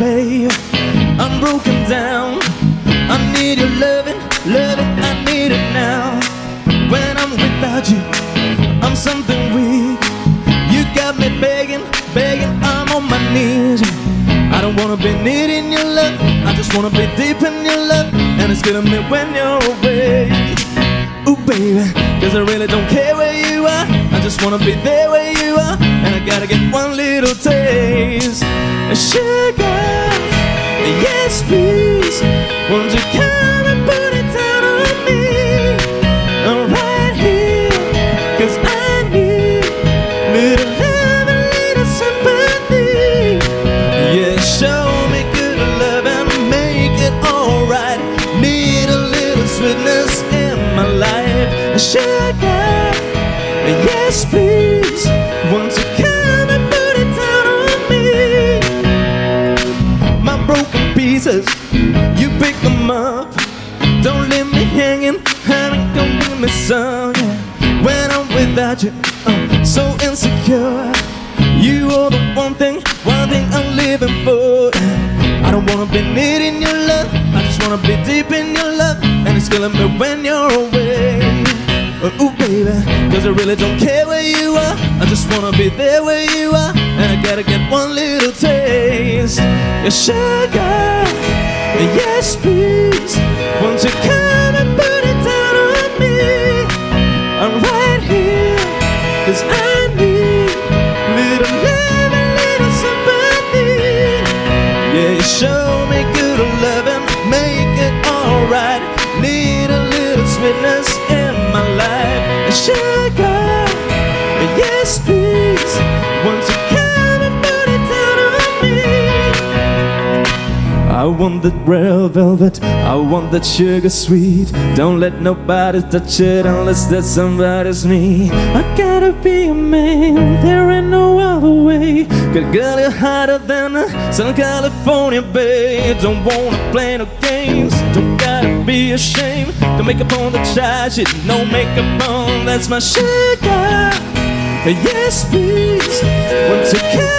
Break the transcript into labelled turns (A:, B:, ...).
A: babe. I'm broken down. I need your loving, loving, I need it now. When I'm without you, I'm something weak. You got me begging, begging, I'm on my knees. I don't wanna be needing your love, I just wanna be deep in your love. And it's killing me when you're away. Ooh baby, cause I really don't care where you are, I just wanna be there where you are. And I gotta get one little taste. Sugar, yes please, won't you come and put it down on me? I'm right here, cause I need little love and little sympathy. Yeah, show me good love and make it alright. Need a little sweetness in my life. Sugar, yes please, won't you come and put it down on me? My broken pieces, you pick them up. Don't leave me hanging, honey, come give me some. When I'm without you, I'm so insecure. You are the one thing I'm living for. I don't wanna be needing your love, I just wanna be deep in your love. And it's killing me when you're away. Ooh baby, cause I really don't care where you are, I just wanna be there where you are. And I gotta get one little taste. Your sugar, yes please, won't you come and put it down on me? I'm right here, cause I need little love and little sympathy. Yeah, you show me good love and make it alright. Need a little sweetness in my life. Sugar, yes please, won't you come and put it down on me? I want that real velvet, I want that sugar sweet. Don't let nobody touch it unless that somebody's me. I gotta be a man, there ain't no other way. Got a girl you're hotter than Southern California, babe. Don't wanna play no games, don't gotta be ashamed. Don't make up on the try shit, no makeup on, that's my sugar. Yes please, won't you come